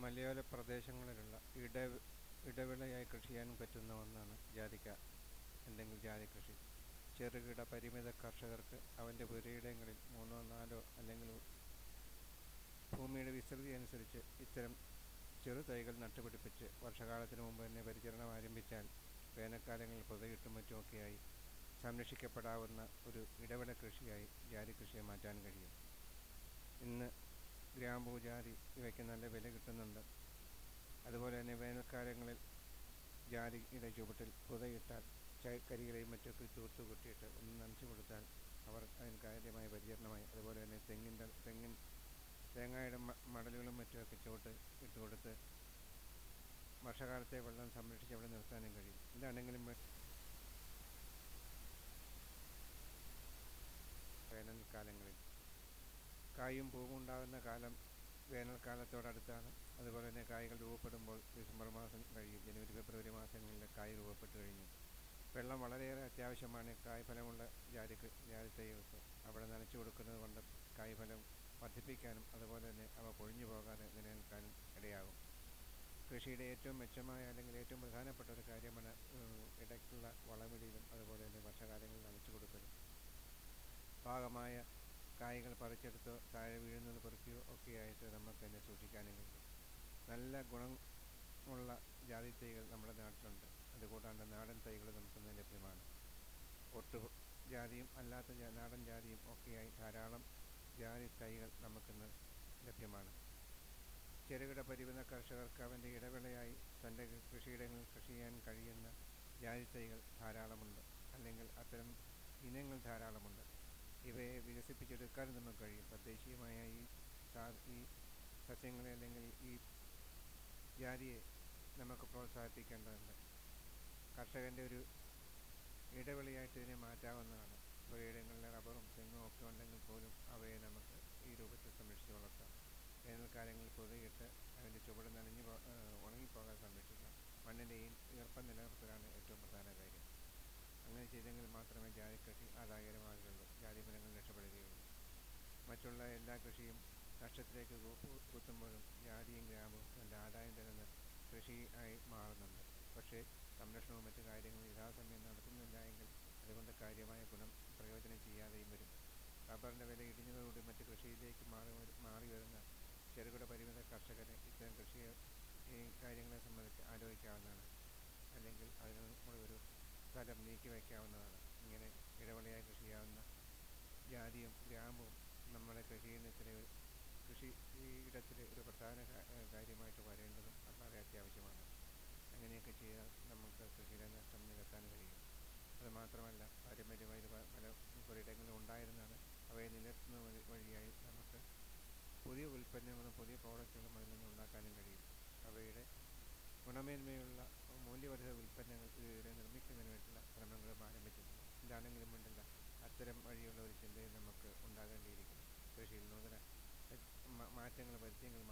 മലയോര പ്രദേശങ്ങളിലുള്ള ഇടവിളയായി കൃഷി ചെയ്യാൻ പറ്റുന്ന ഒന്നാണ് ജാതിക്ക അല്ലെങ്കിൽ ജാതി കൃഷി. ചെറുകിട പരിമിത കർഷകർക്ക് അവൻ്റെ പുരയിടങ്ങളിൽ മൂന്നോ നാലോ അല്ലെങ്കിൽ ഭൂമിയുടെ വിസ്തൃതി അനുസരിച്ച് ഇത്തരം ചെറു തൈകൾ നട്ടുപിടിപ്പിച്ച് വർഷകാലത്തിന് മുമ്പ് തന്നെ പരിചരണം ആരംഭിച്ചാൽ വേനൽക്കാലങ്ങളിൽ പുതയിട്ടും മറ്റുമൊക്കെയായി സംരക്ഷിക്കപ്പെടാവുന്ന ഒരു ഇടവിള കൃഷിയായി ജാതി കൃഷിയെ മാറ്റാൻ കഴിയും. ഇന്ന് ഗ്രാമ്പൂ, ജാതി ഇവയ്ക്ക് നല്ല വില കിട്ടുന്നുണ്ട്. അതുപോലെ തന്നെ വേനൽക്കാലങ്ങളിൽ ജാതിയുടെ ചുവട്ടിൽ പുതയിട്ടാൽ കരിയിലയും മറ്റൊക്കെ തൂത്ത് കുട്ടിയിട്ട് ഒന്ന് നനച്ചു കൊടുത്താൽ അവർ അതിന് കാര്യമായ പരിചരണമായി. അതുപോലെ തന്നെ തേങ്ങയുടെ മടലുകളും മറ്റുമൊക്കെ ചുവട്ട് ഇട്ട് കൊടുത്ത് വർഷകാലത്തെ വെള്ളം സംരക്ഷിച്ച് അവിടെ നിർത്താനും കഴിയും. ഇതാണെങ്കിലും വേനൽക്കാലങ്ങളിൽ കായും പൂവും ഉണ്ടാകുന്ന കാലം വേനൽക്കാലത്തോടടുത്താണ്. അതുപോലെ തന്നെ കായ്കൾ രൂപപ്പെടുമ്പോൾ ഡിസംബർ മാസം കഴിയും. ജനുവരി, ഫെബ്രുവരി മാസങ്ങളിൽ കായ് രൂപപ്പെട്ട് കഴിഞ്ഞു. വെള്ളം വളരെയേറെ അത്യാവശ്യമാണ് കായ്ഫലമുള്ള ജാതി തൈകൾക്ക്. അവിടെ നനച്ചു കൊടുക്കുന്നത് കൊണ്ട് കായ്ഫലം വർദ്ധിപ്പിക്കാനും അതുപോലെ തന്നെ അവ പൊഴിഞ്ഞു പോകാതെ നിലനിൽക്കാനും ഇടയാകും. കൃഷിയുടെ ഏറ്റവും മെച്ചമായ അല്ലെങ്കിൽ ഏറ്റവും പ്രധാനപ്പെട്ട ഒരു കാര്യമാണ് ഇടയ്ക്കുള്ള വളമിടലും അതുപോലെ തന്നെ വർഷകാലങ്ങളിൽ നനച്ചു കൊടുക്കലും. പാകമായ കായ്കൾ പറിച്ചെടുത്തോ താഴെ വീഴുന്നത് പെറുക്കിയോ ഒക്കെയായിട്ട് നമുക്ക് തന്നെ സൂക്ഷിക്കാനും കഴിയും. നല്ല ഗുണമുള്ള ജാതി തൈകൾ നമ്മുടെ നാട്ടിലുണ്ട്. അതുകൂടാണ്ട് നാടൻ തൈകൾ നമുക്കിന്ന് ലഭ്യമാണ്. ഒട്ടു ജാതിയും അല്ലാത്ത നാടൻ ജാതിയും ഒക്കെയായി ധാരാളം ജാതി തൈകൾ നമുക്കിന്ന് ലഭ്യമാണ്. ചെറുകിട പരിമിത കർഷകർക്ക് അവൻ്റെ ഇടവിളയായി തൻ്റെ കൃഷിയിടങ്ങളിൽ കൃഷി ചെയ്യാൻ കഴിയുന്ന ജാതി തൈകൾ ധാരാളമുണ്ട്, അല്ലെങ്കിൽ അത്തരം ഇനങ്ങൾ ധാരാളമുണ്ട്. ഇവയെ വികസിപ്പിച്ചെടുക്കാൻ നമുക്ക് കഴിയും. തദ്ദേശീയമായ ഈ സസ്യങ്ങളെ അല്ലെങ്കിൽ ഈ ജാതിയെ നമുക്ക് പ്രോത്സാഹിപ്പിക്കേണ്ടതുണ്ട്. കർഷകൻ്റെ ഒരു ഇടവിളയായിട്ട് ഇതിനെ മാറ്റാവുന്നതാണ്. പുരയിടങ്ങളിലെ റബ്ബറും തെങ്ങും ഒക്കെ ഉണ്ടെങ്കിൽ പോലും അവയെ നമുക്ക് ഈ രൂപത്തിൽ സംരക്ഷിച്ച് വളർത്താം. വേനൽക്കാലങ്ങളിൽ പുതയിട്ട് അതിൻ്റെ ചുവട് ഉണങ്ങിപ്പോകാൻ സംരക്ഷിക്കാം. മണ്ണിൻ്റെ ഈർപ്പം നിലനിർത്തലാണ് ഏറ്റവും പ്രധാന കാര്യം. അങ്ങനെ ചെയ്തെങ്കിൽ മാത്രമേ ജാതി കൃഷി ആദായകരമാകുകയുള്ളൂ, ജാതി ഫലങ്ങൾ രക്ഷപ്പെടുകയുള്ളൂ. മറ്റുള്ള എല്ലാ കൃഷിയും നഷ്ടത്തിലേക്ക് കുത്തുമ്പോഴും ജാതിയും ഗ്രാമ്പും നല്ല ആദായം തരുന്ന കൃഷി ആയി മാറുന്നുണ്ട്. പക്ഷേ സംരക്ഷണവും മറ്റു കാര്യങ്ങളും യഥാസമയം നടത്തുന്നില്ല എങ്കിൽ അതുകൊണ്ട് കാര്യമായ പ്രയോജനം ചെയ്യാതെയും വരും. റബ്ബറിൻ്റെ വില ഇടിഞ്ഞതോടുകൂടി മറ്റ് കൃഷിയിലേക്ക് മാറി വരുന്ന ചെറുകിട പരിമിത കർഷകരെ ഇത്തരം ഈ കാര്യങ്ങളെ സംബന്ധിച്ച് ആലോചിക്കാവുന്നതാണ്. അല്ലെങ്കിൽ അതിന് ഒരു സ്ഥലം നീക്കി വയ്ക്കാവുന്നതാണ്. ഇങ്ങനെ ഇടവിളയായി കൃഷി ചെയ്യാവുന്ന ജാതിയും ഗ്രാമ്പും നമ്മുടെ കൃഷിയിടത്തിലെ ഒരു പ്രധാന കാര്യമായിട്ട് വരേണ്ടതും വളരെ അത്യാവശ്യമാണ്. അങ്ങനെയൊക്കെ ചെയ്താൽ നമുക്ക് കൃഷിയിലെ നഷ്ടം നികത്താൻ കഴിയും. അതുമാത്രമല്ല, പാരമ്പര്യമായി പല പുരയിടങ്ങളിലും ഉണ്ടായിരുന്നതാണ്. അവയെ നിലനിർത്തുന്ന വഴിയായി നമുക്ക് പുതിയ ഉൽപ്പന്നങ്ങളും പുതിയ പ്രോഡക്റ്റുകളും അതിൽ നിന്ന് ഉണ്ടാക്കാനും കഴിയും. അവയുടെ ഗുണമേന്മയുള്ള മൂല്യവർദ്ധിത ഉൽപ്പന്നങ്ങൾ ഇതിനെ നിർമ്മിക്കുന്നതിനായിട്ടുള്ള ശ്രമങ്ങളും ആരംഭിച്ചിട്ടുണ്ട്. ഇതാണെങ്കിലും വേണ്ടില്ല, അത്തരം വഴിയുള്ള ഒരു ചിന്തയും നമുക്ക് ഉണ്ടാകേണ്ടിയിരിക്കുന്നു. കൃഷിയിൽ നൂതന മാറ്റങ്ങൾ വരുത്തിയെങ്കിൽ